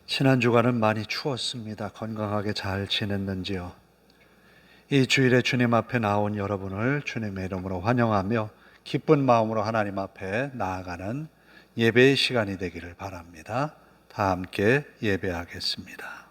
지난 주간은 많이 추웠습니다. 건강하게 잘 지냈는지요? 이 주일에 주님 앞에 나온 여러분을 주님의 이름으로 환영하며 기쁜 마음으로 하나님 앞에 나아가는 예배의 시간이 되기를 바랍니다. 다 함께 예배하겠습니다.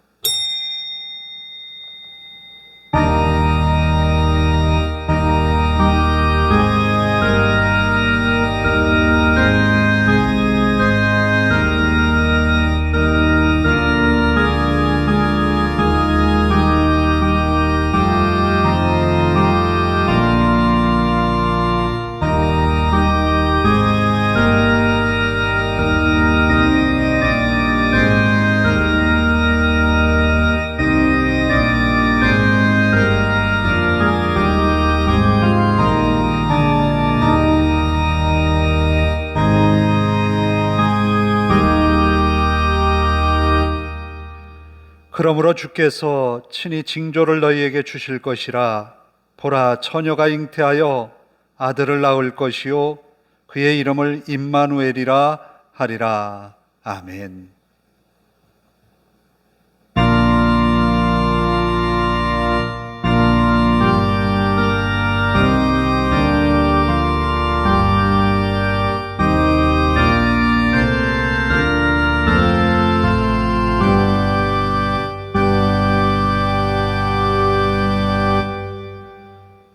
그러므로 주께서 친히 징조를 너희에게 주실 것이라. 보라, 처녀가 잉태하여 아들을 낳을 것이요 그의 이름을 임마누엘이라 하리라. 아멘.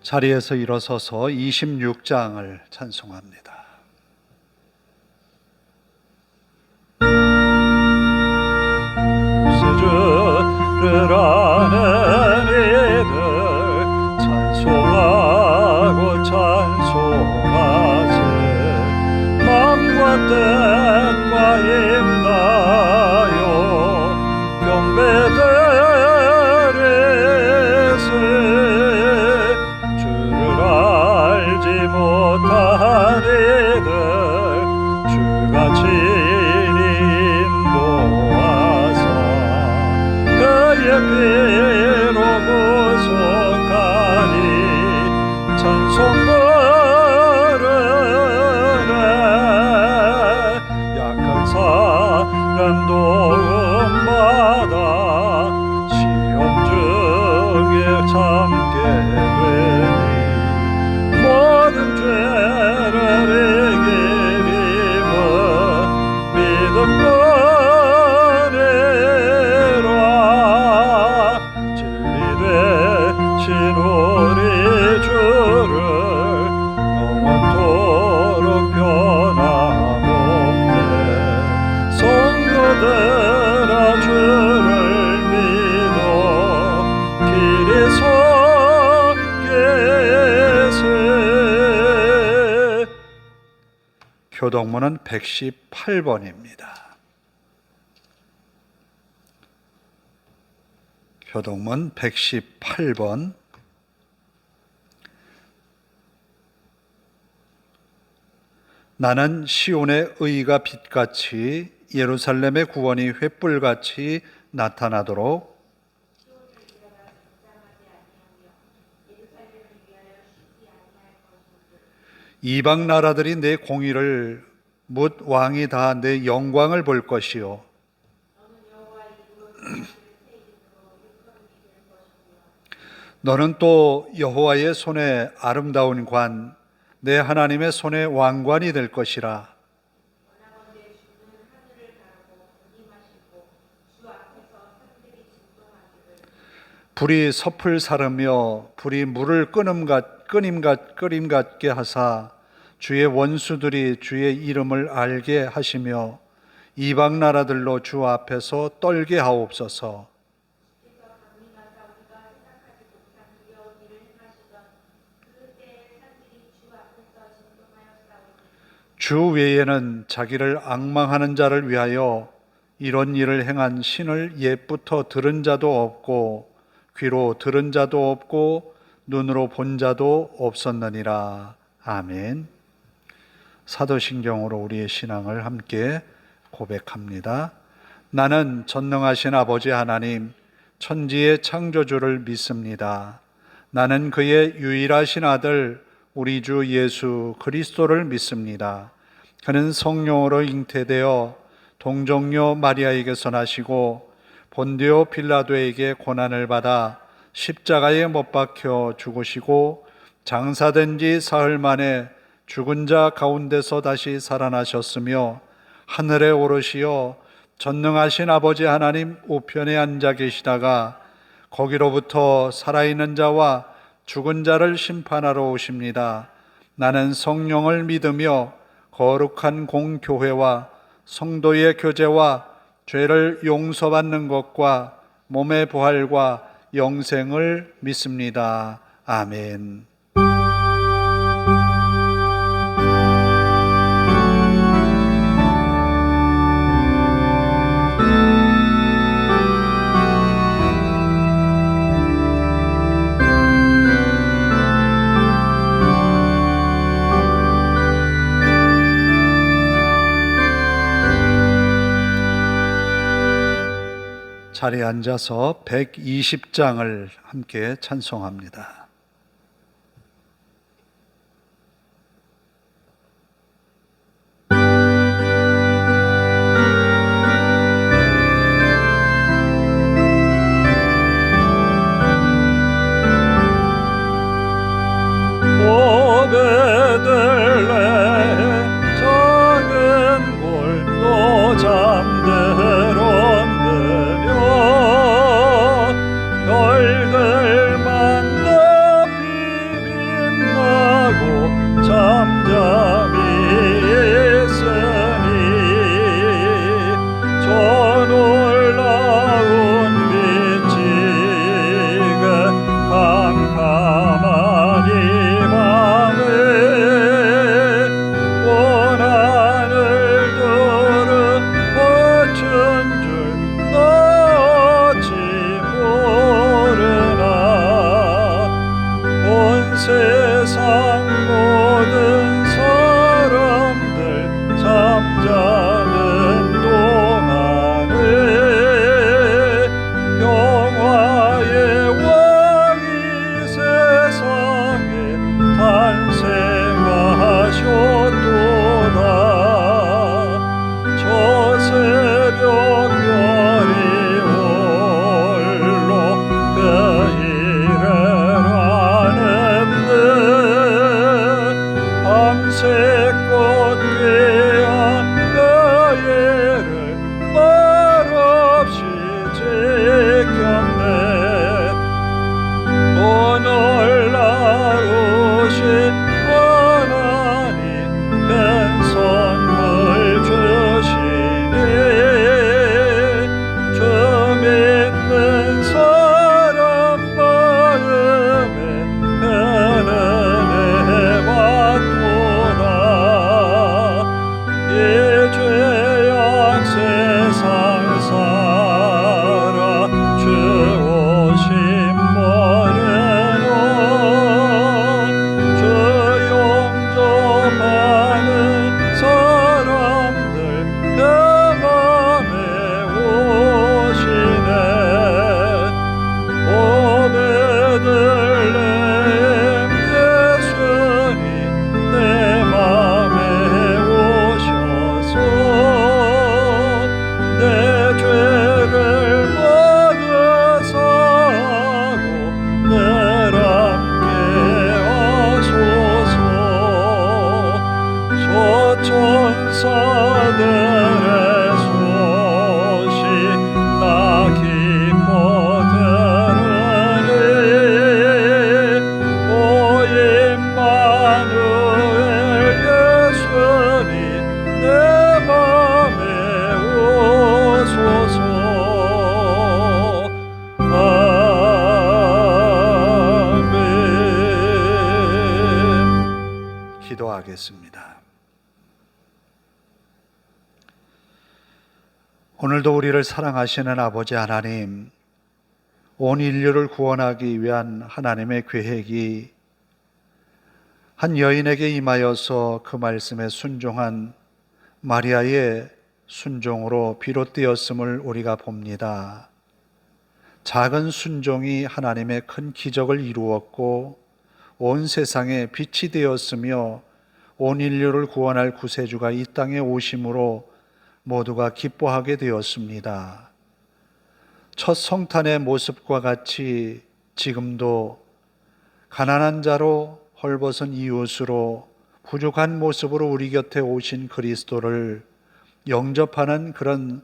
자리에서 일어서서 26장을 찬송합니다. 주를 아는 이들 찬송하고 찬송하세. 맘과 뜻과 힘다여 경배드리세. 주를 알지 못한 이들 주가 친히 인도하사 그의 피로 구속하니 찬송 부르네. 약한 사람 도움받아 시험 중에 참게 되니 모든 죄를 이기리면 믿음뿐이라. 진리 되신 우리 주를 영원토록 변함없네. 성도들아 주를 믿어 길이 서 계세. 교동문은 118번입니다. 교동문 118번. 나는 시온의 의가 빛같이 예루살렘의 구원이 횃불같이 나타나도록 이방 나라들이 내 공의를 묻 왕이 다 내 영광을 볼 것이요 너는 또 여호와의 손에 아름다운 관, 내 하나님의 손에 왕관이 될 것이라. 불이 섭을 사르며 불이 물을 끓임 같게 하사 주의 원수들이 주의 이름을 알게 하시며 이방 나라들로 주 앞에서 떨게 하옵소서. 주 외에는 자기를 앙망하는 자를 위하여 이런 일을 행한 신을 옛부터 들은 자도 없고 귀로 들은 자도 없고 눈으로 본 자도 없었느니라. 아멘. 사도신경으로 우리의 신앙을 함께 고백합니다. 나는 전능하신 아버지 하나님, 천지의 창조주를 믿습니다. 나는 그의 유일하신 아들 우리 주 예수 그리스도를 믿습니다. 그는 성령으로 잉태되어 동정녀 마리아에게서 나시고 본디오 빌라도에게 고난을 받아 십자가에 못 박혀 죽으시고 장사된 지 사흘 만에 죽은 자 가운데서 다시 살아나셨으며 하늘에 오르시어 전능하신 아버지 하나님 우편에 앉아 계시다가 거기로부터 살아있는 자와 죽은 자를 심판하러 오십니다. 나는 성령을 믿으며 거룩한 공교회와 성도의 교제와 죄를 용서받는 것과 몸의 부활과 영생을 믿습니다. 아멘. 자리에 앉아서 120장을 함께 찬송합니다. 오베들레 작은 골도 잠들었느려 별들만 높이 빛나고 잠잠히 있으니 저 놀라운 빛이 그 캄캄한 이 밤에 원한을 두루 버춘 줄 어찌 모르나 온 세상 모든 사람들 잠자는 동안에 평화의 왕이 세상에 탄생하셨도다. 저 새벽별이 홀로 그 일을 하는데 밤새껏 귀한 그 일을 말없이 지켰네. 오늘 나오신 하나님 큰 선물 주시니 주 믿는 사람 마음에 큰 은혜 받도다. 이 죄악 세상 살아 주 오심 모르노 주 용접하는 사람들 그 맘에 오시네. 오베들레헴 예수님 내 맘에 오셔서 내 죄를 모두 사하고 늘 함께 하소서. 소천사들의 소식 나 기뻐 들으니 오 임마누엘 예수님 내 맘에 오소서. 아멘. 기도하겠습니다. 오늘도 우리를 사랑하시는 아버지 하나님, 온 인류를 구원하기 위한 하나님의 계획이 한 여인에게 임하여서 그 말씀에 순종한 마리아의 순종으로 비롯되었음을 우리가 봅니다. 작은 순종이 하나님의 큰 기적을 이루었고 온 세상에 빛이 되었으며 온 인류를 구원할 구세주가 이 땅에 오심으로 모두가 기뻐하게 되었습니다. 첫 성탄의 모습과 같이 지금도 가난한 자로 헐벗은 이웃으로 부족한 모습으로 우리 곁에 오신 그리스도를 영접하는 그런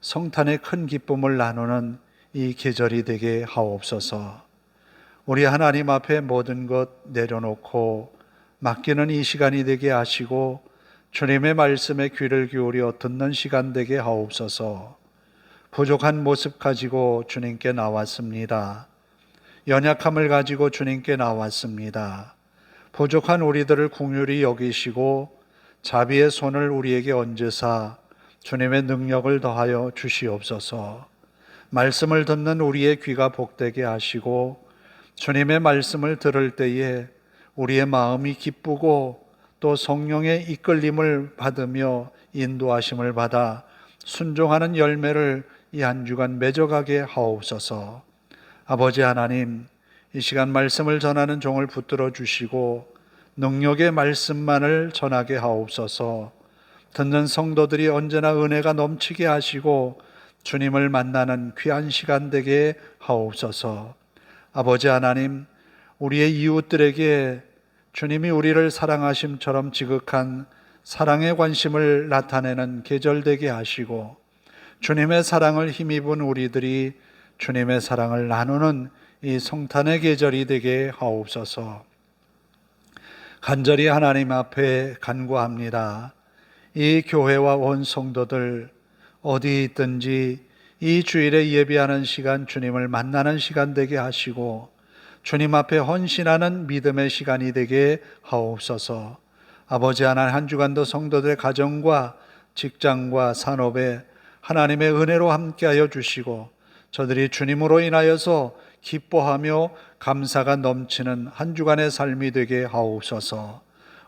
성탄의 큰 기쁨을 나누는 이 계절이 되게 하옵소서. 우리 하나님 앞에 모든 것 내려놓고 맡기는 이 시간이 되게 하시고 주님의 말씀에 귀를 기울여 듣는 시간 되게 하옵소서. 부족한 모습 가지고 주님께 나왔습니다. 연약함을 가지고 주님께 나왔습니다. 부족한 우리들을 긍휼히 여기시고 자비의 손을 우리에게 얹으사 주님의 능력을 더하여 주시옵소서. 말씀을 듣는 우리의 귀가 복되게 하시고 주님의 말씀을 들을 때에 우리의 마음이 기쁘고 또 성령의 이끌림을 받으며 인도하심을 받아 순종하는 열매를 이 한 주간 맺어가게 하옵소서. 아버지 하나님, 이 시간 말씀을 전하는 종을 붙들어 주시고 능력의 말씀만을 전하게 하옵소서. 듣는 성도들이 언제나 은혜가 넘치게 하시고 주님을 만나는 귀한 시간 되게 하옵소서. 아버지 하나님, 우리의 이웃들에게 주님이 우리를 사랑하심처럼 지극한 사랑의 관심을 나타내는 계절 되게 하시고 주님의 사랑을 힘입은 우리들이 주님의 사랑을 나누는 이 성탄의 계절이 되게 하옵소서. 간절히 하나님 앞에 간구합니다. 이 교회와 온 성도들 어디 있든지 이 주일에 예배하는 시간 주님을 만나는 시간 되게 하시고 주님 앞에 헌신하는 믿음의 시간이 되게 하옵소서. 아버지 하나님, 한 주간도 성도들의 가정과 직장과 산업에 하나님의 은혜로 함께하여 주시고 저들이 주님으로 인하여서 기뻐하며 감사가 넘치는 한 주간의 삶이 되게 하옵소서.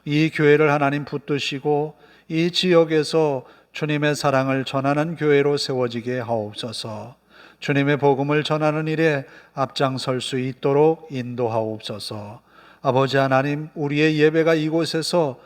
이 교회를 하나님 붙드시고 이 지역에서 주님의 사랑을 전하는 교회로 세워지게 하옵소서. 주님의 복음을 전하는 일에 앞장설 수 있도록 인도하옵소서. 아버지 하나님, 우리의 예배가 이곳에서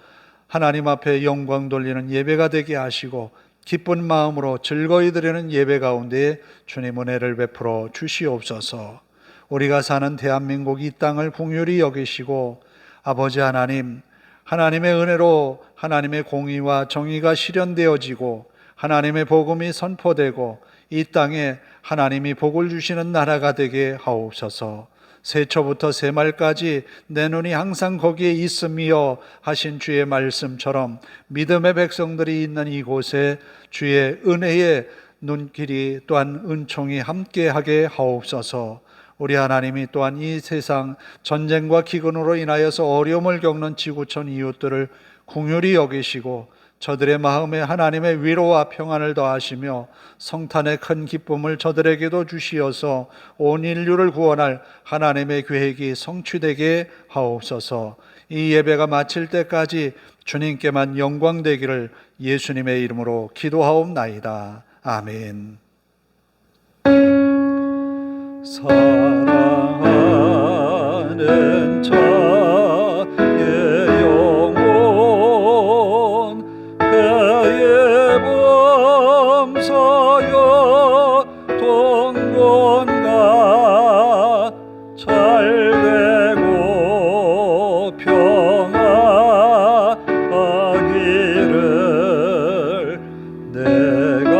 하나님 앞에 영광 돌리는 예배가 되게 하시고 기쁜 마음으로 즐거이 드리는 예배 가운데 주님 은혜를 베풀어 주시옵소서. 우리가 사는 대한민국 이 땅을 긍휼히 여기시고 아버지 하나님, 하나님의 은혜로 하나님의 공의와 정의가 실현되어지고 하나님의 복음이 선포되고 이 땅에 하나님이 복을 주시는 나라가 되게 하옵소서. 새초부터 새말까지 내 눈이 항상 거기에 있으며 하신 주의 말씀처럼 믿음의 백성들이 있는 이곳에 주의 은혜의 눈길이 또한 은총이 함께하게 하옵소서. 우리 하나님이 또한 이 세상 전쟁과 기근으로 인하여서 어려움을 겪는 지구촌 이웃들을 긍휼히 여기시고 저들의 마음에 하나님의 위로와 평안을 더하시며 성탄의 큰 기쁨을 저들에게도 주시어서 온 인류를 구원할 하나님의 계획이 성취되게 하옵소서. 이 예배가 마칠 때까지 주님께만 영광 되기를 예수님의 이름으로 기도하옵나이다. 아멘. 사랑하는 자의 영혼 배에 범사여 동건가 잘되고 평안하기를 내가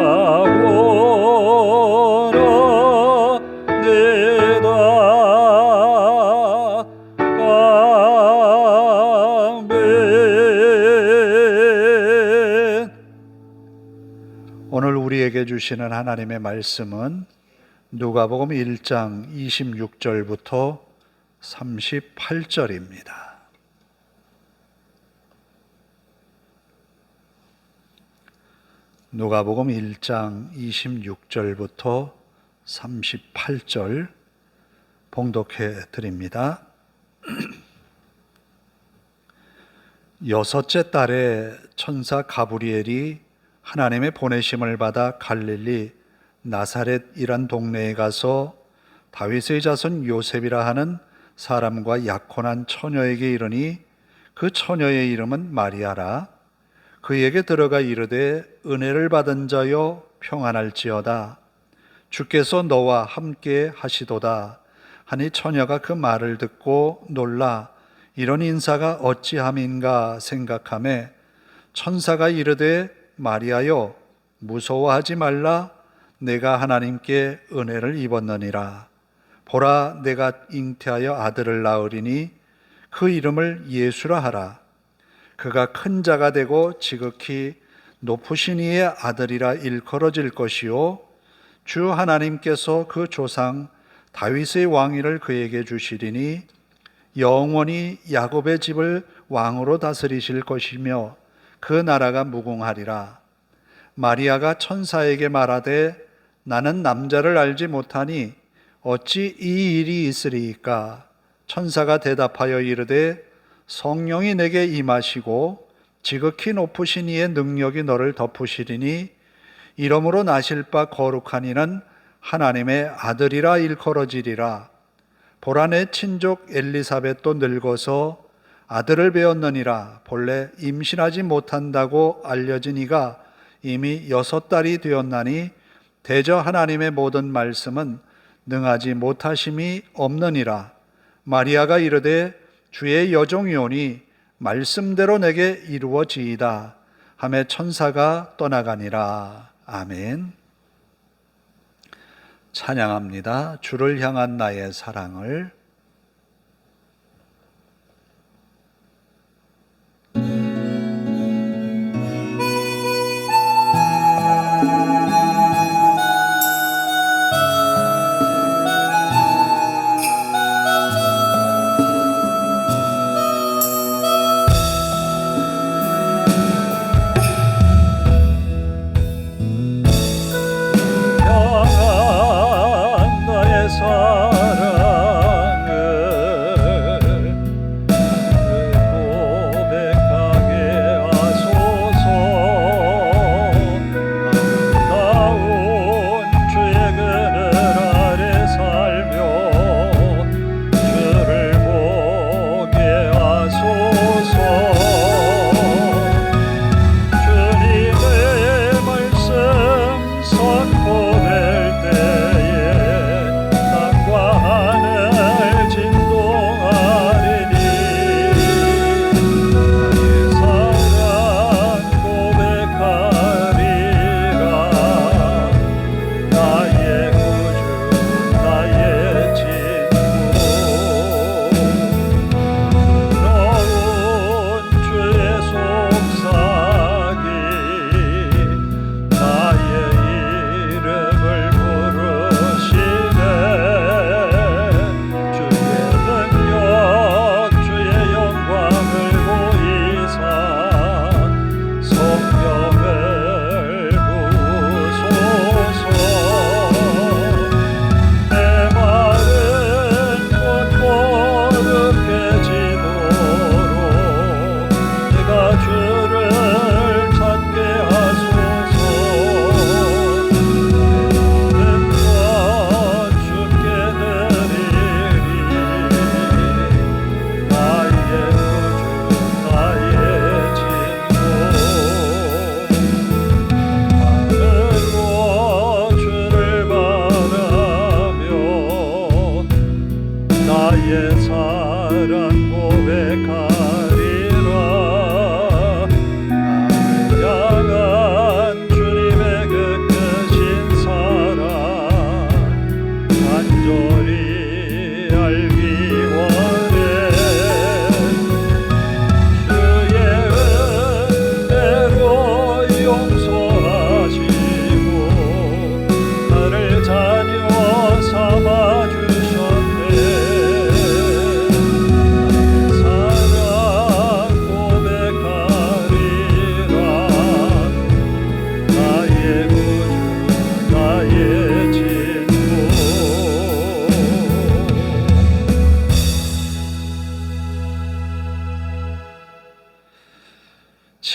오늘 우리에게 주시는 하나님의 말씀은 누가복음 1장 26절부터 38절입니다. 누가복음 1장 26절부터 38절 봉독해 드립니다. 여섯째 달에 천사 가브리엘이 하나님의 보내심을 받아 갈릴리 나사렛이란 동네에 가서 다윗의 자손 요셉이라 하는 사람과 약혼한 처녀에게 이르니 그 처녀의 이름은 마리아라. 그에게 들어가 이르되 은혜를 받은 자여 평안할지어다. 주께서 너와 함께 하시도다 하니 처녀가 그 말을 듣고 놀라 이런 인사가 어찌함인가 생각하매 천사가 이르되 마리아여 무서워하지 말라. 내가 하나님께 은혜를 입었느니라. 보라, 내가 잉태하여 아들을 낳으리니 그 이름을 예수라 하라. 그가 큰 자가 되고 지극히 높으신 이의 아들이라 일컬어질 것이요 주 하나님께서 그 조상 다윗의 왕위를 그에게 주시리니 영원히 야곱의 집을 왕으로 다스리실 것이며 그 나라가 무궁하리라. 마리아가 천사에게 말하되 나는 남자를 알지 못하니 어찌 이 일이 있으리이까? 천사가 대답하여 이르되 성령이 내게 임하시고 지극히 높으신 이의 능력이 너를 덮으시리니 이러므로 나실 바 거룩한 이는 하나님의 아들이라 일컬어지리라. 보라, 내 친족 엘리사벳도 늙어서 아들을 배었느니라. 본래 임신하지 못한다고 알려진 이가 이미 6달이 되었나니 대저 하나님의 모든 말씀은 능하지 못하심이 없느니라. 마리아가 이르되 주의 여종이오니 말씀대로 내게 이루어지이다 하매 천사가 떠나가니라. 아멘. 찬양합니다. 주를 향한 나의 사랑을.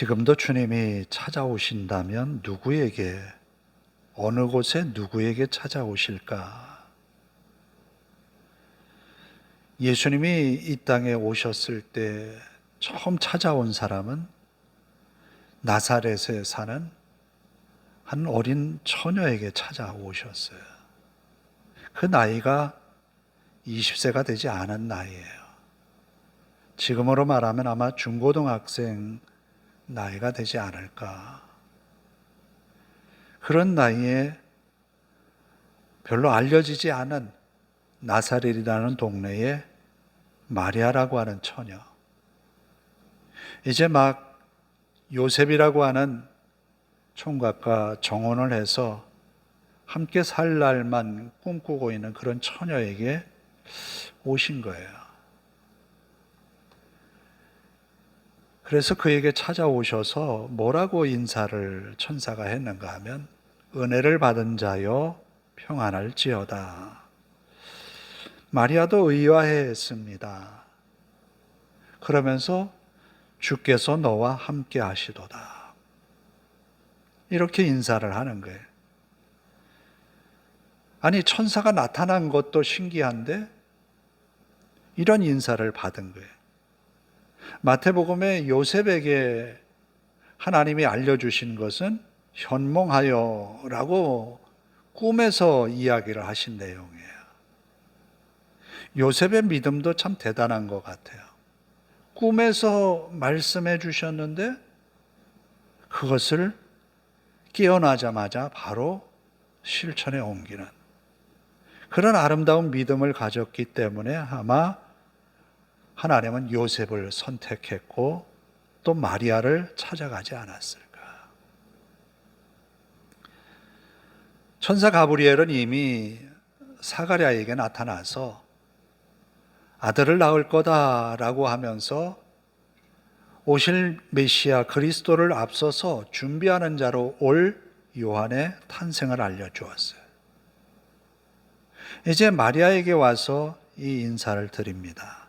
지금도 주님이 찾아오신다면 누구에게, 어느 곳에 누구에게 찾아오실까? 예수님이 이 땅에 오셨을 때 처음 찾아온 사람은 나사렛에 사는 한 어린 처녀에게 찾아오셨어요. 그 나이가 20세가 되지 않은 나이예요. 지금으로 말하면 아마 중고등학생 나이가 되지 않을까. 그런 나이에 별로 알려지지 않은 나사렛이라는 동네에 마리아라고 하는 처녀, 이제 막 요셉이라고 하는 총각과 정혼을 해서 함께 살 날만 꿈꾸고 있는 그런 처녀에게 오신 거예요. 그래서 그에게 찾아오셔서 뭐라고 인사를 천사가 했는가 하면, 은혜를 받은 자여 평안할지어다. 마리아도 의아해했습니다. 그러면서 주께서 너와 함께 하시도다. 이렇게 인사를 하는 거예요. 아니, 천사가 나타난 것도 신기한데 이런 인사를 받은 거예요. 마태복음에 요셉에게 하나님이 알려주신 것은 현몽하여라고 꿈에서 이야기를 하신 내용이에요. 요셉의 믿음도 참 대단한 것 같아요. 꿈에서 말씀해 주셨는데 그것을 깨어나자마자 바로 실천에 옮기는 그런 아름다운 믿음을 가졌기 때문에 아마 하나님은 요셉을 선택했고 또 마리아를 찾아가지 않았을까. 천사 가브리엘은 이미 사가랴에게 나타나서 아들을 낳을 거다라고 하면서 오실 메시아 그리스도를 앞서서 준비하는 자로 올 요한의 탄생을 알려주었어요. 이제 마리아에게 와서 이 인사를 드립니다.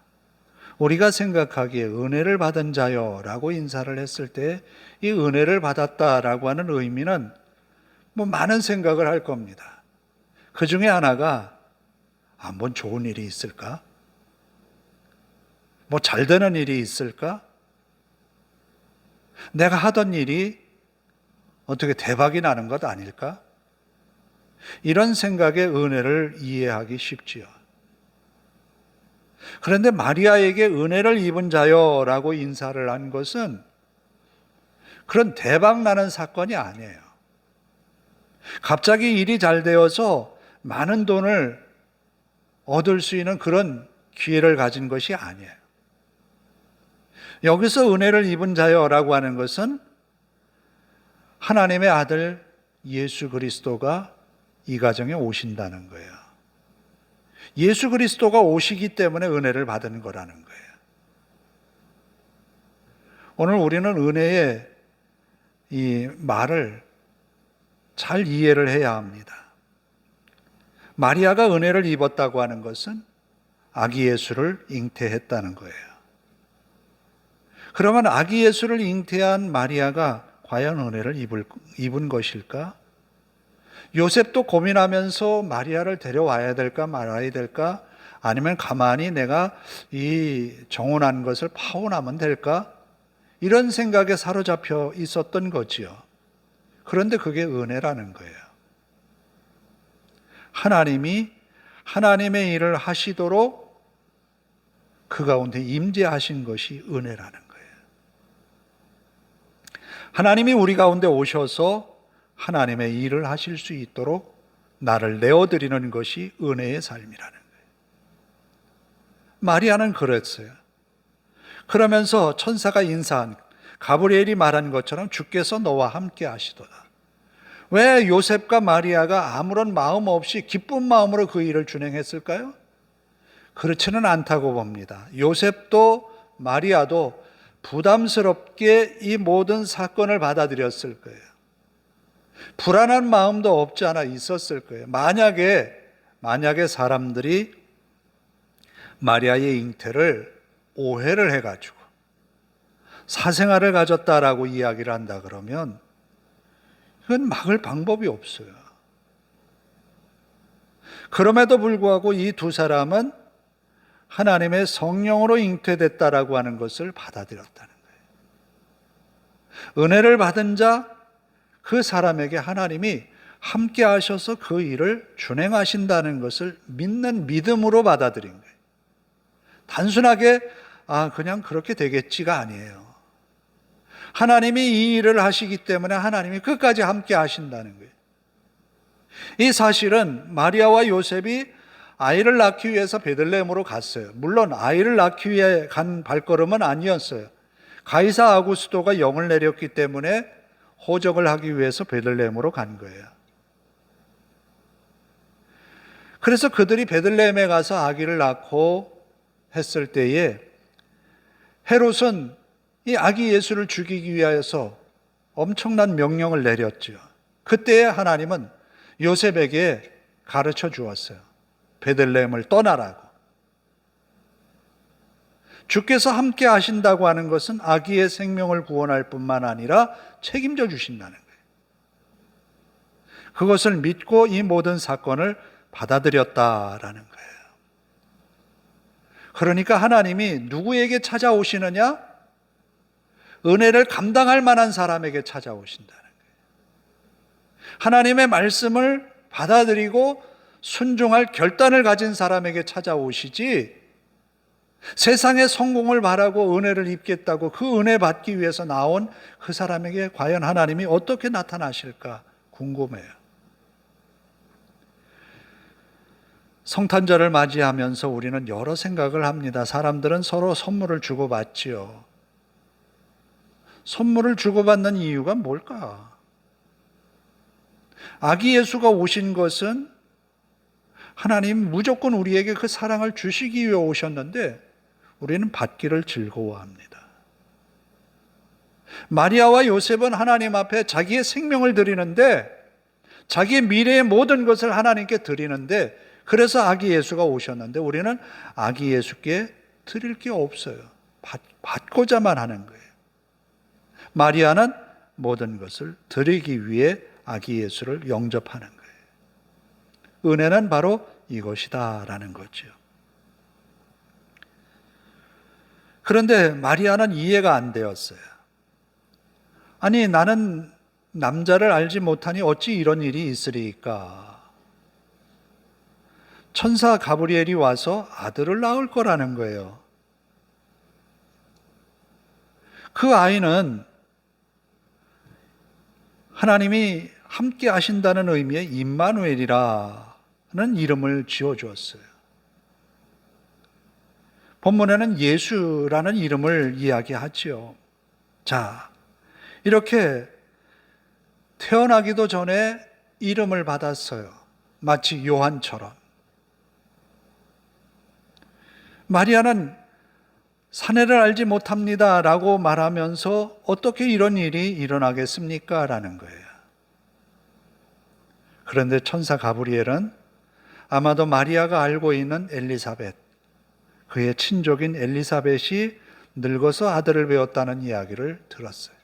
우리가 생각하기에 은혜를 받은 자요 라고 인사를 했을 때 이 은혜를 받았다라고 하는 의미는 많은 생각을 할 겁니다. 그 중에 하나가 뭔 좋은 일이 있을까? 잘 되는 일이 있을까? 내가 하던 일이 어떻게 대박이 나는 것 아닐까? 이런 생각의 은혜를 이해하기 쉽지요. 그런데 마리아에게 은혜를 입은 자요라고 인사를 한 것은 그런 대박 나는 사건이 아니에요. 갑자기 일이 잘 되어서 많은 돈을 얻을 수 있는 그런 기회를 가진 것이 아니에요. 여기서 은혜를 입은 자요라고 하는 것은 하나님의 아들 예수 그리스도가 이 가정에 오신다는 거예요. 예수 그리스도가 오시기 때문에 은혜를 받은 거라는 거예요. 오늘 우리는 은혜의 이 말을 잘 이해를 해야 합니다. 마리아가 은혜를 입었다고 하는 것은 아기 예수를 잉태했다는 거예요. 그러면 아기 예수를 잉태한 마리아가 과연 은혜를 입은 것일까? 요셉도 고민하면서 마리아를 데려와야 될까 말아야 될까? 아니면 가만히 내가 이 정혼한 것을 파혼하면 될까? 이런 생각에 사로잡혀 있었던 거지요. 그런데 그게 은혜라는 거예요. 하나님이 하나님의 일을 하시도록 그 가운데 임재하신 것이 은혜라는 거예요. 하나님이 우리 가운데 오셔서 하나님의 일을 하실 수 있도록 나를 내어드리는 것이 은혜의 삶이라는 거예요. 마리아는 그랬어요. 그러면서 천사가 인사한 가브리엘이 말한 것처럼 주께서 너와 함께 하시도다. 왜 요셉과 마리아가 아무런 마음 없이 기쁜 마음으로 그 일을 준행했을까요? 그렇지는 않다고 봅니다. 요셉도 마리아도 부담스럽게 이 모든 사건을 받아들였을 거예요. 불안한 마음도 없지 않아 있었을 거예요. 만약에 사람들이 마리아의 잉태를 오해를 해가지고 사생아를 가졌다라고 이야기를 한다 그러면 그건 막을 방법이 없어요. 그럼에도 불구하고 이 두 사람은 하나님의 성령으로 잉태됐다라고 하는 것을 받아들였다는 거예요. 은혜를 받은 자, 그 사람에게 하나님이 함께 하셔서 그 일을 준행하신다는 것을 믿는 믿음으로 받아들인 거예요. 단순하게 그냥 그렇게 되겠지가 아니에요. 하나님이 이 일을 하시기 때문에 하나님이 끝까지 함께 하신다는 거예요. 이 사실은 마리아와 요셉이 아이를 낳기 위해서 베들레헴으로 갔어요. 물론 아이를 낳기 위해 간 발걸음은 아니었어요. 가이사 아구스도가 영을 내렸기 때문에 호적을 하기 위해서 베들레헴으로 간 거예요. 그래서 그들이 베들레헴에 가서 아기를 낳고 했을 때에 헤롯은 이 아기 예수를 죽이기 위하여서 엄청난 명령을 내렸죠. 그때에 하나님은 요셉에게 가르쳐 주었어요. 베들레헴을 떠나라고. 주께서 함께 하신다고 하는 것은 아기의 생명을 구원할 뿐만 아니라 책임져 주신다는 거예요. 그것을 믿고 이 모든 사건을 받아들였다라는 거예요. 그러니까 하나님이 누구에게 찾아오시느냐? 은혜를 감당할 만한 사람에게 찾아오신다는 거예요. 하나님의 말씀을 받아들이고 순종할 결단을 가진 사람에게 찾아오시지, 세상의 성공을 바라고 은혜를 입겠다고 그 은혜 받기 위해서 나온 그 사람에게 과연 하나님이 어떻게 나타나실까 궁금해요. 성탄절을 맞이하면서 우리는 여러 생각을 합니다. 사람들은 서로 선물을 주고받지요. 선물을 주고받는 이유가 뭘까? 아기 예수가 오신 것은 하나님 무조건 우리에게 그 사랑을 주시기 위해 오셨는데 우리는 받기를 즐거워합니다. 마리아와 요셉은 하나님 앞에 자기의 생명을 드리는데, 자기의 미래의 모든 것을 하나님께 드리는데, 그래서 아기 예수가 오셨는데 우리는 아기 예수께 드릴 게 없어요. 받고자만 하는 거예요. 마리아는 모든 것을 드리기 위해 아기 예수를 영접하는 거예요. 은혜는 바로 이것이다라는 거죠. 그런데 마리아는 이해가 안 되었어요. 아니, 나는 남자를 알지 못하니 어찌 이런 일이 있으리까? 천사 가브리엘이 와서 아들을 낳을 거라는 거예요. 그 아이는 하나님이 함께 하신다는 의미의 임마누엘이라는 이름을 지어주었어요. 본문에는 예수라는 이름을 이야기하지요. 자, 이렇게 태어나기도 전에 이름을 받았어요. 마치 요한처럼. 마리아는 사내를 알지 못합니다 라고 말하면서 어떻게 이런 일이 일어나겠습니까? 라는 거예요. 그런데 천사 가브리엘은 아마도 마리아가 알고 있는 엘리사벳, 그의 친족인 엘리사벳이 늙어서 아들을 배웠다는 이야기를 들었어요.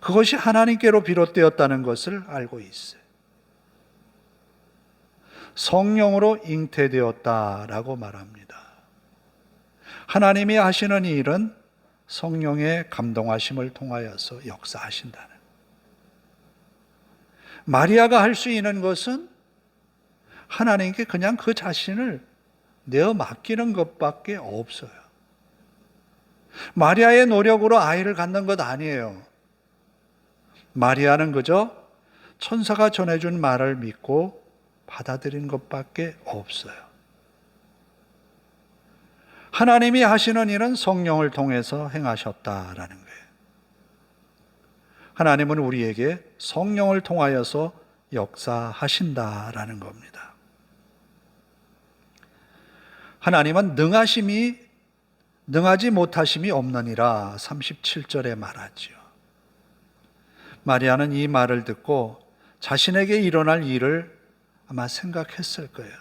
그것이 하나님께로 비롯되었다는 것을 알고 있어요. 성령으로 잉태되었다라고 말합니다. 하나님이 하시는 일은 성령의 감동하심을 통하여서 역사하신다는. 마리아가 할 수 있는 것은 하나님께 그냥 그 자신을 내어 맡기는 것밖에 없어요. 마리아의 노력으로 아이를 갖는 것 아니에요. 마리아는 그저 천사가 전해준 말을 믿고 받아들인 것밖에 없어요. 하나님이 하시는 일은 성령을 통해서 행하셨다라는 거예요. 하나님은 우리에게 성령을 통하여서 역사하신다라는 겁니다. 하나님은 능하지 못하심이 없느니라 37절에 말하지요. 마리아는 이 말을 듣고 자신에게 일어날 일을 아마 생각했을 거예요.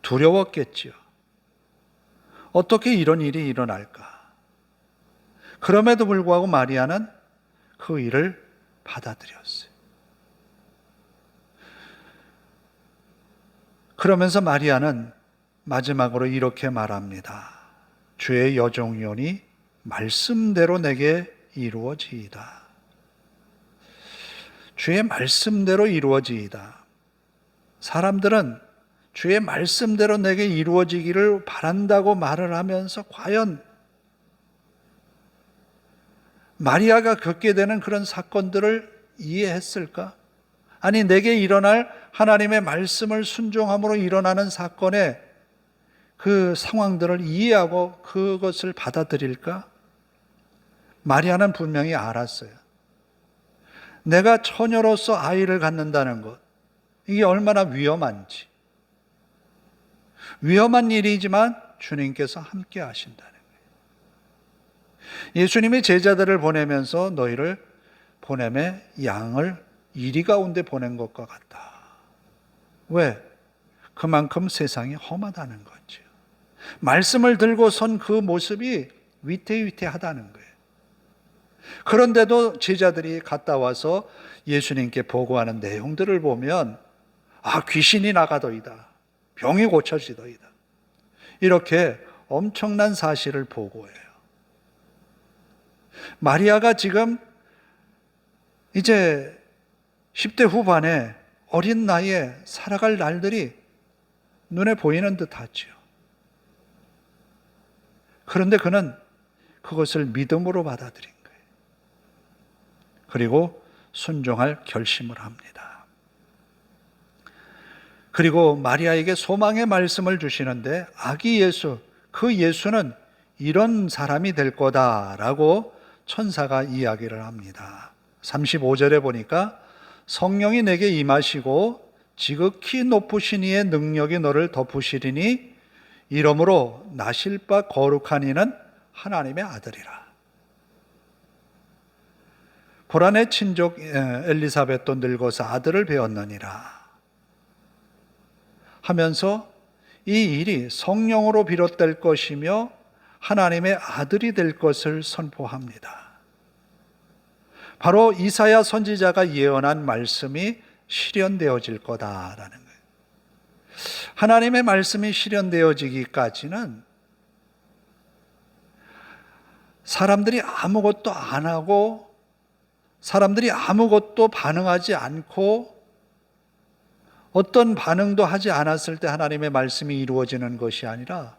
두려웠겠지요. 어떻게 이런 일이 일어날까? 그럼에도 불구하고 마리아는 그 일을 받아들였어요. 그러면서 마리아는 마지막으로 이렇게 말합니다. 주의 여종이오니 말씀대로 내게 이루어지이다. 주의 말씀대로 이루어지이다. 사람들은 주의 말씀대로 내게 이루어지기를 바란다고 말을 하면서 과연 마리아가 겪게 되는 그런 사건들을 이해했을까? 아니, 내게 일어날 하나님의 말씀을 순종함으로 일어나는 사건의 그 상황들을 이해하고 그것을 받아들일까? 마리아는 분명히 알았어요. 내가 처녀로서 아이를 갖는다는 것, 이게 얼마나 위험한지. 위험한 일이지만 주님께서 함께 하신다는 거예요. 예수님이 제자들을 보내면서 너희를 보냄에 양을 이리 가운데 보낸 것과 같다. 왜? 그만큼 세상이 험하다는 거죠. 말씀을 들고 선 그 모습이 위태위태하다는 거예요. 그런데도 제자들이 갔다 와서 예수님께 보고하는 내용들을 보면 귀신이 나가더이다. 병이 고쳐지더이다. 이렇게 엄청난 사실을 보고해요. 마리아가 지금 이제 10대 후반에 어린 나이에 살아갈 날들이 눈에 보이는 듯하죠. 그런데 그는 그것을 믿음으로 받아들인 거예요. 그리고 순종할 결심을 합니다. 그리고 마리아에게 소망의 말씀을 주시는데 아기 예수, 그 예수는 이런 사람이 될 거다라고 천사가 이야기를 합니다. 35절에 보니까 성령이 내게 임하시고 지극히 높으신 이의 능력이 너를 덮으시리니 이러므로 나실 바 거룩한 이는 하나님의 아들이라. 보라 내 친족 엘리사벳도 늙어서 아들을 배었느니라 하면서 이 일이 성령으로 비롯될 것이며 하나님의 아들이 될 것을 선포합니다. 바로 이사야 선지자가 예언한 말씀이 실현되어질 거다라는 거예요. 하나님의 말씀이 실현되어지기까지는 사람들이 아무것도 안 하고 사람들이 아무것도 반응하지 않고 어떤 반응도 하지 않았을 때 하나님의 말씀이 이루어지는 것이 아니라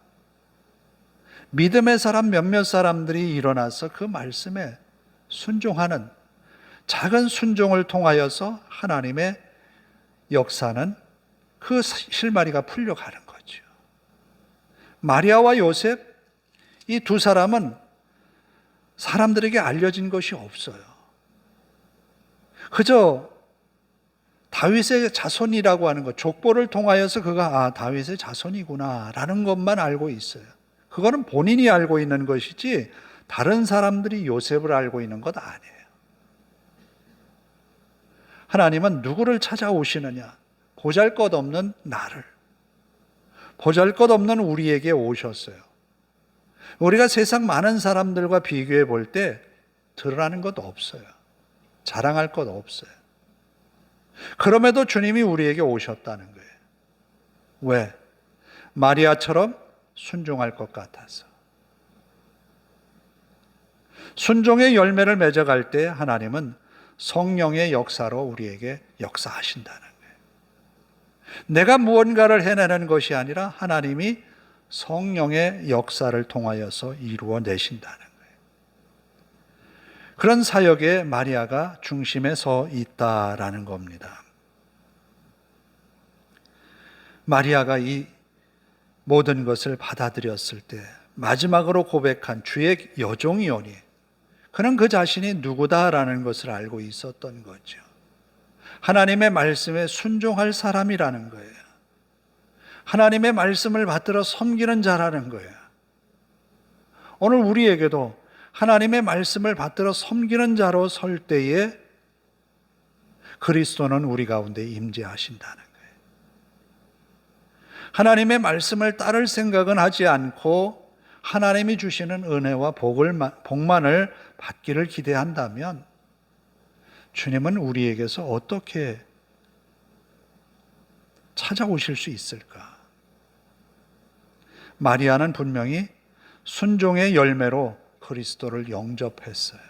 믿음의 사람 몇몇 사람들이 일어나서 그 말씀에 순종하는 작은 순종을 통하여서 하나님의 역사는 그 실마리가 풀려가는 거죠. 마리아와 요셉, 이 두 사람은 사람들에게 알려진 것이 없어요. 그저 다윗의 자손이라고 하는 것, 족보를 통하여서 그가 다윗의 자손이구나라는 것만 알고 있어요. 그거는 본인이 알고 있는 것이지 다른 사람들이 요셉을 알고 있는 것 아니에요. 하나님은 누구를 찾아오시느냐? 보잘것없는 나를, 보잘것없는 우리에게 오셨어요. 우리가 세상 많은 사람들과 비교해 볼 때 드러나는 것 없어요. 자랑할 것 없어요. 그럼에도 주님이 우리에게 오셨다는 거예요. 왜? 마리아처럼 순종할 것 같아서. 순종의 열매를 맺어갈 때 하나님은 성령의 역사로 우리에게 역사하신다는 거예요. 내가 무언가를 해내는 것이 아니라 하나님이 성령의 역사를 통하여서 이루어내신다는 거예요. 그런 사역에 마리아가 중심에 서 있다라는 겁니다. 마리아가 이 모든 것을 받아들였을 때 마지막으로 고백한 주의 여종이오니 그는 그 자신이 누구다라는 것을 알고 있었던 거죠. 하나님의 말씀에 순종할 사람이라는 거예요. 하나님의 말씀을 받들어 섬기는 자라는 거예요. 오늘 우리에게도 하나님의 말씀을 받들어 섬기는 자로 설 때에 그리스도는 우리 가운데 임재하신다는 거예요. 하나님의 말씀을 따를 생각은 하지 않고 하나님이 주시는 은혜와 복만을 받기를 기대한다면 주님은 우리에게서 어떻게 찾아오실 수 있을까? 마리아는 분명히 순종의 열매로 그리스도를 영접했어요.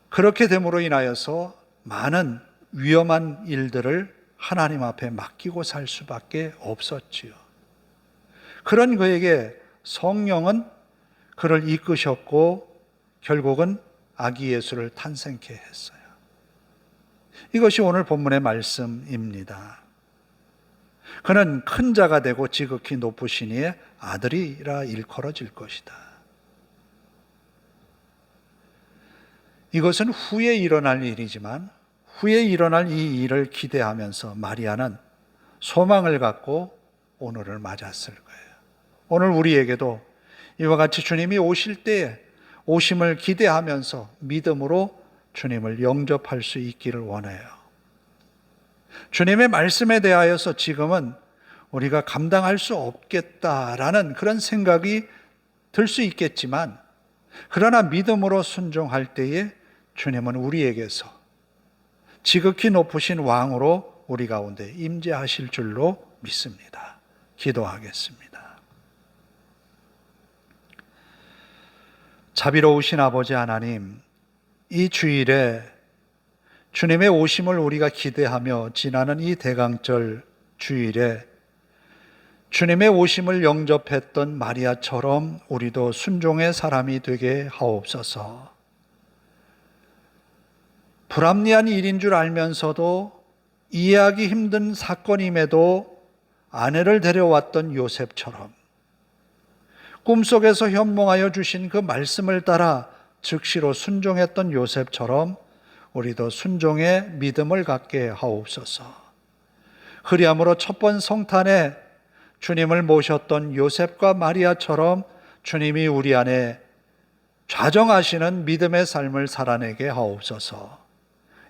그렇게 됨으로 인하여서 많은 위험한 일들을 하나님 앞에 맡기고 살 수밖에 없었지요. 그런 그에게 성령은 그를 이끄셨고 결국은 아기 예수를 탄생케 했어요. 이것이 오늘 본문의 말씀입니다. 그는 큰 자가 되고 지극히 높으시니의 아들이라 일컬어질 것이다. 이것은 후에 일어날 일이지만 후에 일어날 이 일을 기대하면서 마리아는 소망을 갖고 오늘을 맞았을 거예요. 오늘 우리에게도 이와 같이 주님이 오실 때에 오심을 기대하면서 믿음으로 주님을 영접할 수 있기를 원해요. 주님의 말씀에 대하여서 지금은 우리가 감당할 수 없겠다라는 그런 생각이 들 수 있겠지만, 그러나 믿음으로 순종할 때에 주님은 우리에게서 지극히 높으신 왕으로 우리 가운데 임재하실 줄로 믿습니다. 기도하겠습니다. 자비로우신 아버지 하나님, 이 주일에 주님의 오심을 우리가 기대하며 지나는 이 대강절 주일에 주님의 오심을 영접했던 마리아처럼 우리도 순종의 사람이 되게 하옵소서. 불합리한 일인 줄 알면서도 이해하기 힘든 사건임에도 아내를 데려왔던 요셉처럼 꿈속에서 현몽하여 주신 그 말씀을 따라 즉시로 순종했던 요셉처럼 우리도 순종의 믿음을 갖게 하옵소서. 그리함으로 첫 번 성탄에 주님을 모셨던 요셉과 마리아처럼 주님이 우리 안에 좌정하시는 믿음의 삶을 살아내게 하옵소서.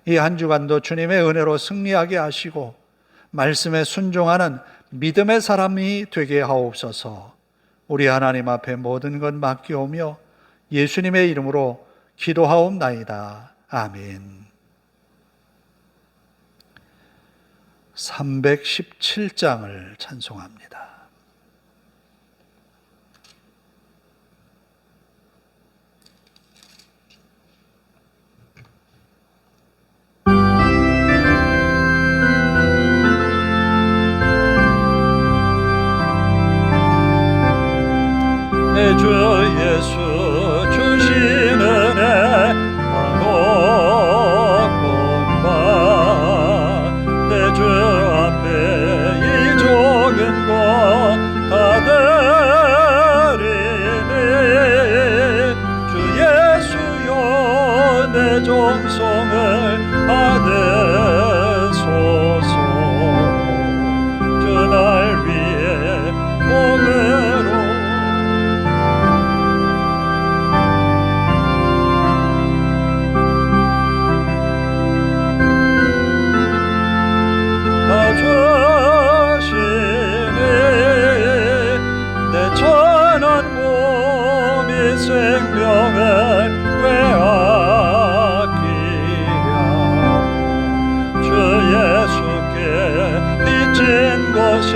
이 한 주간도 주님의 은혜로 승리하게 하시고 말씀에 순종하는 믿음의 사람이 되게 하옵소서. 우리 하나님 앞에 모든 것 맡기오며 예수님의 이름으로 기도하옵나이다. 아멘. 317장을 찬송합니다. 내 주 예수 주신 은혜 한없건만 내 주 앞에 이 적은 것 다 드리니 주 예수여 내 정성을 받으소서. 주 날 위해 몸으로 주시니 내 천한 몸이 생명을 빼앗기랴. 주 예수께 빚진 것이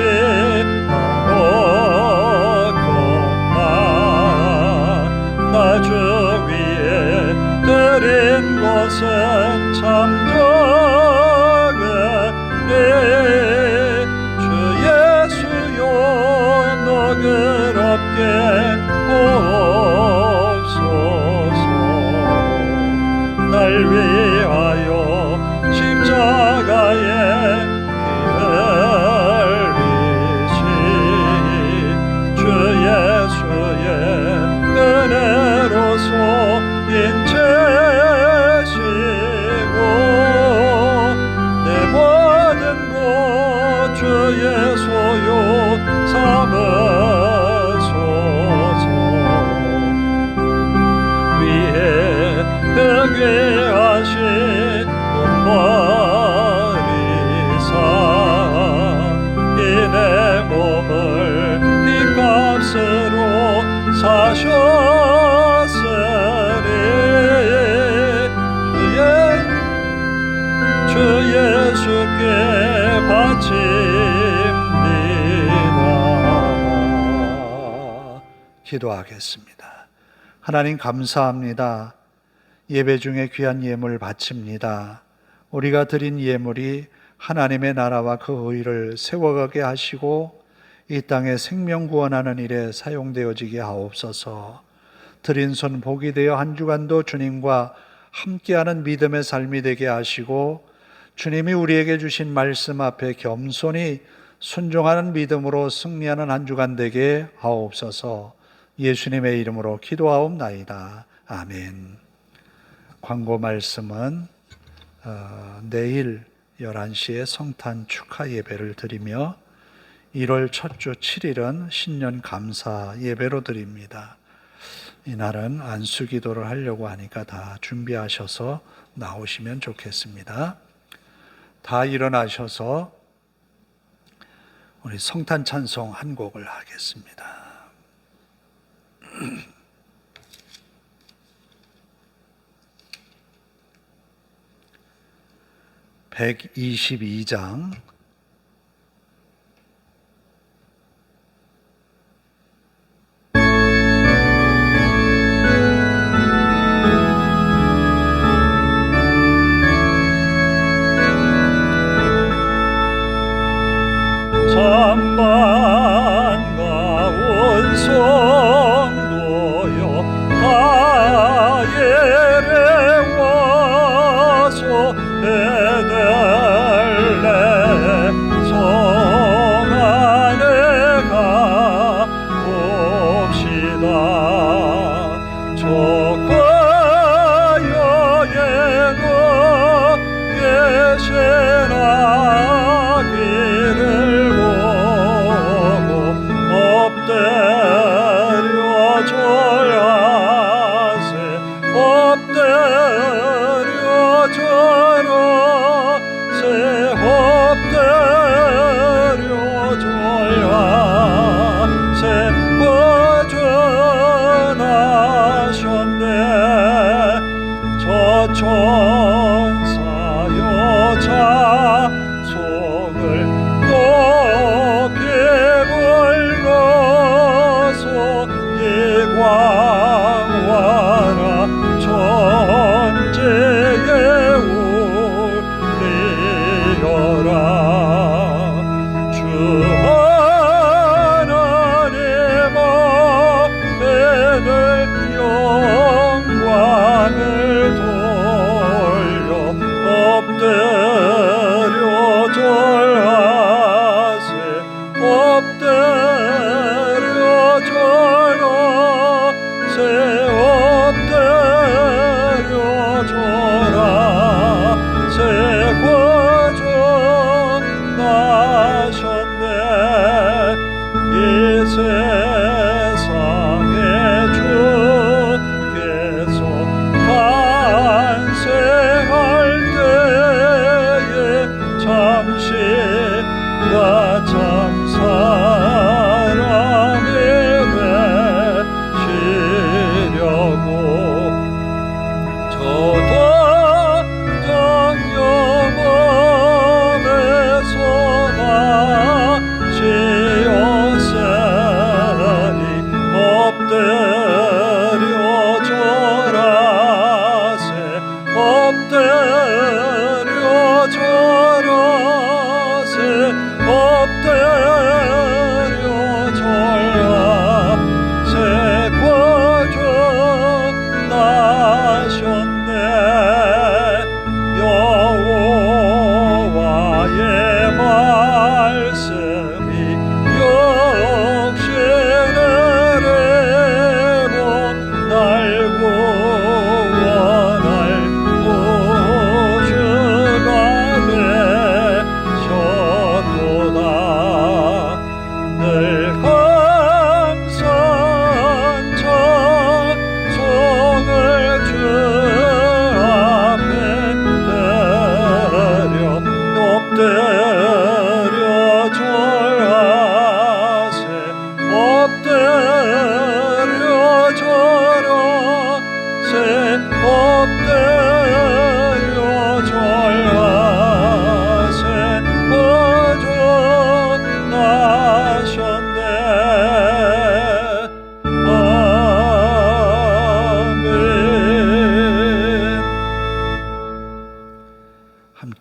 많었건만 나 주 위에 드린 것은 참 적으니 주 예수여 너그럽게 하옵소서. 날 위하여 십자가에 피 흘리신 주 예수의 은혜로서 인체시고 내 모든 것 주의 소유 삼으소서. 위에 등귀하신 은머리사 이 내 몸을 핏값으로 사셨으니 주 예수께 바칩니다. 기도하겠습니다. 하나님 감사합니다. 예배 중에 귀한 예물 바칩니다. 우리가 드린 예물이 하나님의 나라와 그 의를 세워가게 하시고 이 땅에 생명 구원하는 일에 사용되어지게 하옵소서. 드린 손 복이 되어 한 주간도 주님과 함께하는 믿음의 삶이 되게 하시고 주님이 우리에게 주신 말씀 앞에 겸손히 순종하는 믿음으로 승리하는 한 주간 되게 하옵소서. 예수님의 이름으로 기도하옵나이다. 아멘. 광고 말씀은 내일 11시에 성탄 축하 예배를 드리며 1월 첫 주 7일은 신년 감사 예배로 드립니다. 이날은 안수기도를 하려고 하니까 다 준비하셔서 나오시면 좋겠습니다. 다 일어나셔서 우리 성탄 찬송 한 곡을 하겠습니다. 122장 찬반가 온성도여 다 예래 와서 베들레 성 안에 가봅시다. 적과여에는 계시나 길을 엎드려 절하세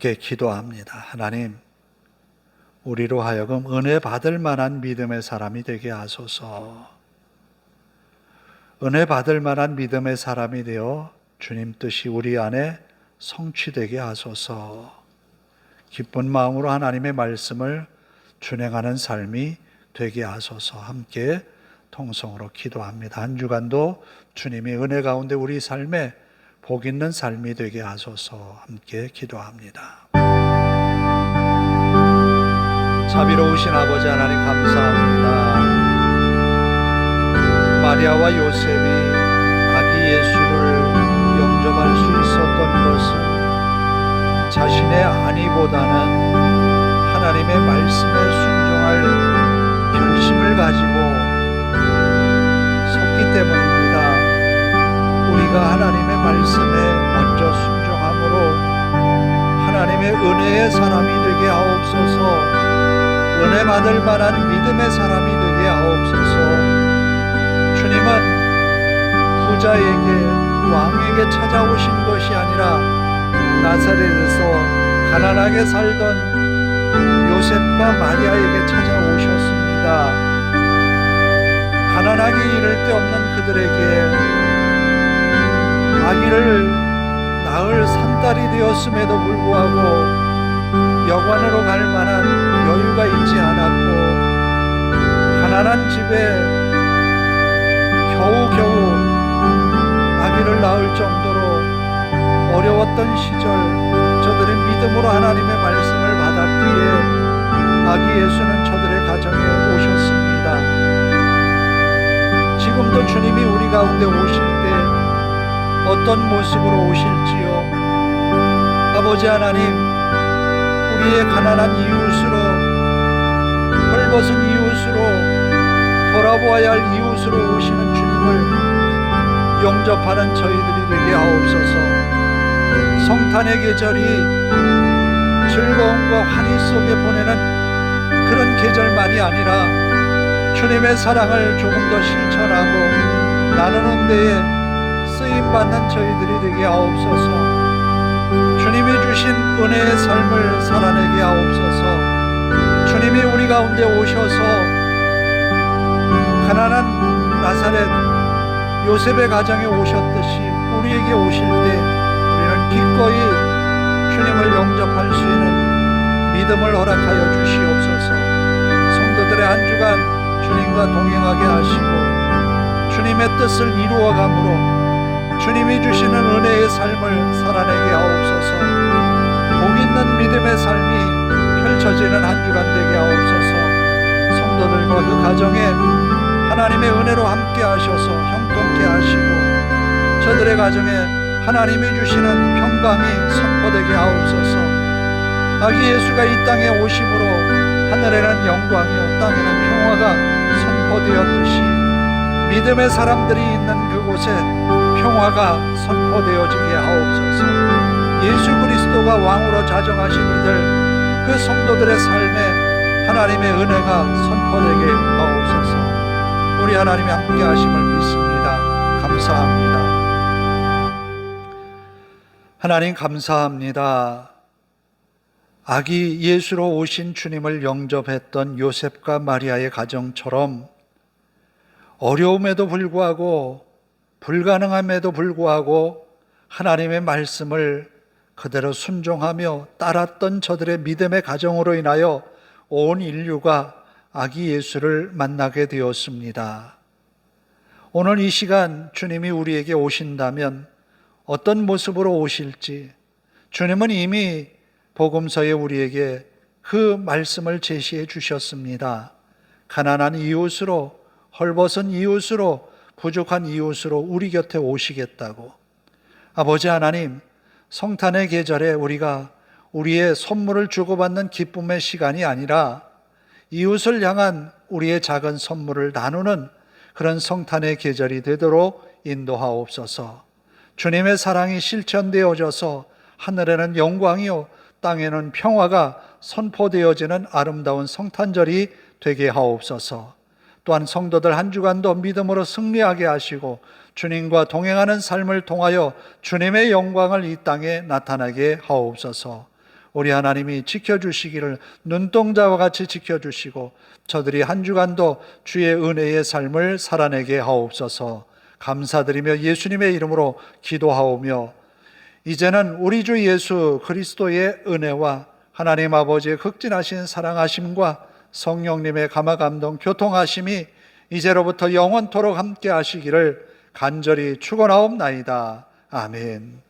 함께 기도합니다. 하나님, 우리로 하여금 은혜 받을 만한 믿음의 사람이 되게 하소서. 은혜 받을 만한 믿음의 사람이 되어 주님 뜻이 우리 안에 성취되게 하소서. 기쁜 마음으로 하나님의 말씀을 준행하는 삶이 되게 하소서. 함께 통성으로 기도합니다. 한 주간도 주님이 은혜 가운데 우리 삶에 복 있는 삶이 되게 하소서. 함께 기도합니다. 자비로우신 아버지 하나님 감사합니다. 마리아와 요셉이 아기 예수를 영접할 수 있었던 것은 자신의 안위보다는 하나님의 말씀에 순종할 결심을 가지고 섰기 때문입니다. 우리가 하나님의 말씀에 먼저 순종함으로 하나님의 은혜의 사람이 되게 하옵소서. 은혜 받을 만한 믿음의 사람이 되게 하옵소서. 주님은 부자에게 왕에게 찾아오신 것이 아니라 나사렛에서 가난하게 살던 요셉과 마리아에게 찾아오셨습니다. 가난하게 이를 데 없는 그들에게 아기를 낳을 산딸이 되었음에도 불구하고 여관으로 갈 만한 여유가 있지 않았고 가난한 집에 겨우겨우 아기를 낳을 정도로 어려웠던 시절 저들은 믿음으로 하나님의 말씀을 받았기에 아기 예수는 저들의 가정에 오셨습니다. 지금도 주님이 우리 가운데 오실 때 어떤 모습으로 오실지요. 아버지 하나님, 우리의 가난한 이웃으로, 헐벗은 이웃으로, 돌아보아야 할 이웃으로 오시는 주님을 영접하는 저희들이 되게 하옵소서. 성탄의 계절이 즐거움과 환희 속에 보내는 그런 계절만이 아니라 주님의 사랑을 조금 더 실천하고 나누는 데에 쓰임받는 저희들이 되게 하옵소서. 주님이 주신 은혜의 삶을 살아내게 하옵소서. 주님이 우리 가운데 오셔서 가난한 나사렛 요셉의 가정에 오셨듯이 우리에게 오실 때 우리는 기꺼이 주님을 영접할 수 있는 믿음을 허락하여 주시옵소서. 성도들의 한 주간 주님과 동행하게 하시고 주님의 뜻을 이루어감으로 주님이 주시는 은혜의 삶을 살아내게 하옵소서. 복 있는 믿음의 삶이 펼쳐지는 한 주간 되게 하옵소서. 성도들과 그 가정에 하나님의 은혜로 함께 하셔서 형통케 하시고 저들의 가정에 하나님이 주시는 평강이 선포되게 하옵소서. 아기 예수가 이 땅에 오심으로 하늘에는 영광이요 땅에는 평화가 선포되었듯이 믿음의 사람들이 있는 그곳에 평화가 선포되어지게 하옵소서. 예수 그리스도가 왕으로 자정하신 이들 그 성도들의 삶에 하나님의 은혜가 선포되게 하옵소서. 우리 하나님이 함께 하심을 믿습니다. 감사합니다. 하나님 감사합니다. 아기 예수로 오신 주님을 영접했던 요셉과 마리아의 가정처럼 어려움에도 불구하고 불가능함에도 불구하고 하나님의 말씀을 그대로 순종하며 따랐던 저들의 믿음의 가정으로 인하여 온 인류가 아기 예수를 만나게 되었습니다. 오늘 이 시간 주님이 우리에게 오신다면 어떤 모습으로 오실지 주님은 이미 복음서에 우리에게 그 말씀을 제시해 주셨습니다. 가난한 이웃으로, 헐벗은 이웃으로, 부족한 이웃으로 우리 곁에 오시겠다고. 아버지 하나님, 성탄의 계절에 우리가 우리의 선물을 주고받는 기쁨의 시간이 아니라 이웃을 향한 우리의 작은 선물을 나누는 그런 성탄의 계절이 되도록 인도하옵소서. 주님의 사랑이 실천되어져서 하늘에는 영광이요 땅에는 평화가 선포되어지는 아름다운 성탄절이 되게 하옵소서. 또한 성도들 한 주간도 믿음으로 승리하게 하시고 주님과 동행하는 삶을 통하여 주님의 영광을 이 땅에 나타나게 하옵소서. 우리 하나님이 지켜주시기를 눈동자와 같이 지켜주시고 저들이 한 주간도 주의 은혜의 삶을 살아내게 하옵소서. 감사드리며 예수님의 이름으로 기도하오며 이제는 우리 주 예수 그리스도의 은혜와 하나님 아버지의 극진하신 사랑하심과 성령님의 감화감동 교통하심이 이제로부터 영원토록 함께 하시기를 간절히 축원하옵나이다. 아멘.